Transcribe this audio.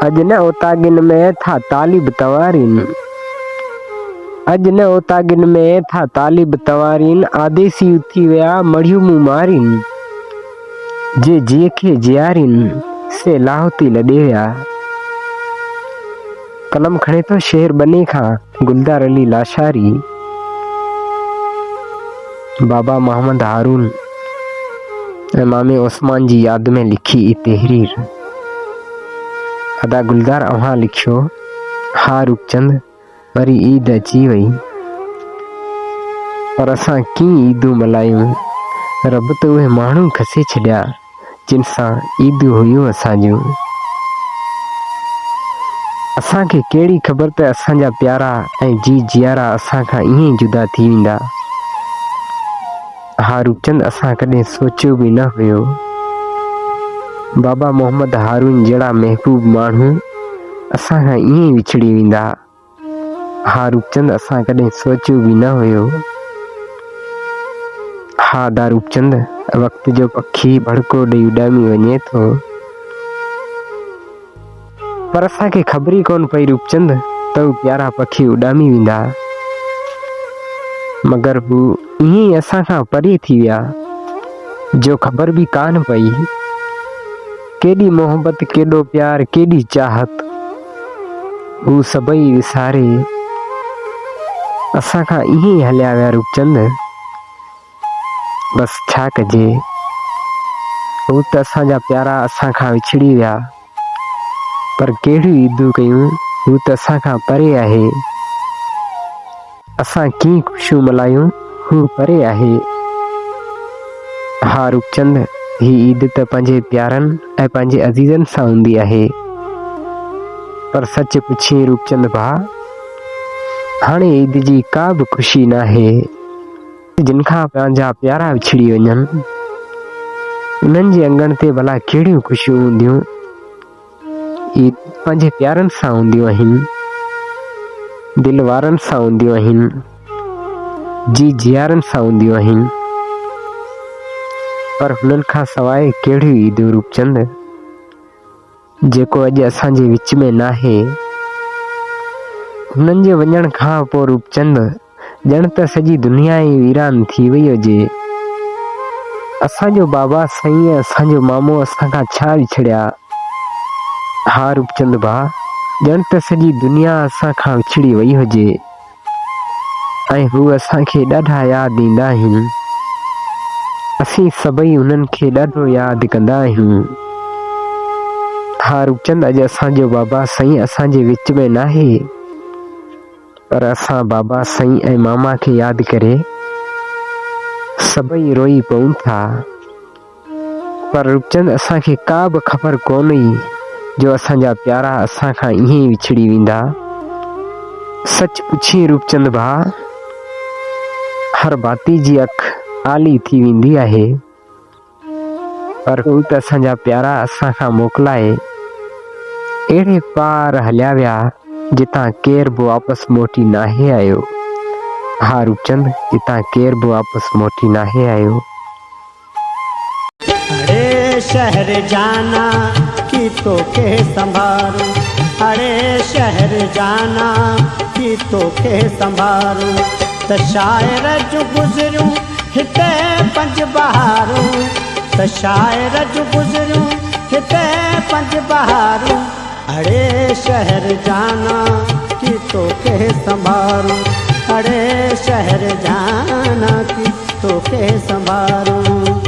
अजने ओतागिन में था तालिब तवारीन, अजने ओतागिन में था तालिब तवारीन, आदेसी उथी वया मड़ियू मुंह मारीन, जे जे के जियारीन से लाहौती लडेया। कलम खड़े तो शेर बने खां गुलदार अली लाशारी, बाबा मोहम्मद हारून इमाम उस्मान जी याद में लिखी ई तहरीर। अदा गुलदार अव्हां लिखियो, हा रूपचंद वरी ईद अची वई, पर असां कीअं ईदूं मल्हायूं, रब त उहे माण्हू खसे छॾिया जिन सां ईदूं हुयूं असांजूं। असांखे कहिड़ी ख़बर त असांजा प्यारा ऐं जी जियारा असां खां ईअं जुदा थी वेंदा। हा रूपचंद असां कॾहिं सोचियो बि न हुयो, बाबा मोहम्मद हारून जहिड़ा महबूब माण्हू असां खां ईअं विछड़ी वेंदा। हा रूपचंद असां कॾहिं सोचियो बि न हुयो। हा दा रूपचंद वक़्त जो पखी भड़को ॾेई उॾामी वञे थो, पर असांखे ख़बर ई कोन पई रूपचंद त हू प्यारा पखी उॾामी वेंदा, मगर हू ईअं ई असां खां परे थी विया जो ख़बर बि कान पई। केॾी मोहबत, केॾो प्यार, केॾी चाहत, हू सभई विसारे असां खां ईअं ई हलिया विया रूपचंद। बस छा कजे, हू त असांजा प्यारा असां खां विछड़ी विया, पर कहिड़ियूं ईदूं कयूं, हू त असां खां परे आहे। असां कीअं ख़ुशियूं मल्हायूं, हू परे आहे। हा रूपचंद ही ईद त पंहिंजे प्यारनि ऐं पंहिंजे अज़ीज़नि सां हूंदी आहे, पर सच पुछी रूपचंद भाउ, हाणे ईद जी का बि ख़ुशी न आहे। जिन खां पंहिंजा प्यारा विछड़ी वञनि, उन्हनि जे अंगण ते भला कहिड़ियूं ख़ुशियूं हूंदियूं। ईद पंहिंजे प्यारनि सां हूंदियूं आहिनि, दिल वारनि सां हूंदियूं आहिनि, जी जियारनि सां हूंदियूं आहिनि, पर हुननि खां सवाइ कहिड़ियूं ईदूं रूपचंद, जेको अॼु असांजे विच में न आहे। हुननि जे वञण खां पोइ रूपचंद ॼण त सॼी दुनिया ई वीरान थी वई हुजे। असांजो बाबा साईं, असांजो मामो असां खां छा विछड़िया। हा रूपचंद भाउ, ॼण त सॼी दुनिया असां खां विछड़ी वई हुजे ऐं हू असांखे ॾाढा यादि ईंदा आहिनि। असीं सभई उन्हनि खे ॾाढो यादि कंदा आहियूं। हा रूपचंद अॼु असांजो बाबा साईं असांजे विच में न आहे, पर असां बाबा साईं ऐं मामा खे यादि करे सभई रोई पऊं था। पर रूपचंद असांखे का बि ख़बर कोन हुई जो असांजा प्यारा असां खां ईअं ई विछड़ी वेंदा। सच पुछी रूपचंद भाउ, हर बाती जी अख आली थी वेंदी आहे, पर हू त असांजा प्यारा असां खां मोकिलाए अहिड़े पार हलिया विया जितां केर बि वापसि मोटी नाहे आयो। हा रूपचंद, जितां केर बि वापसि मोटी नाहे आयो। अरे शहर जाना कि तो के संभारू, अरे शहर जाना कि तो के संभारू, त शायर जो गुज़रूं हिते पंज बहारूं, त शायर जो गुज़रूं हिते पंज बहारूं। अरे शहर जाना कि तो के संभारू, अरे शहर जाना कि तो के संभारू।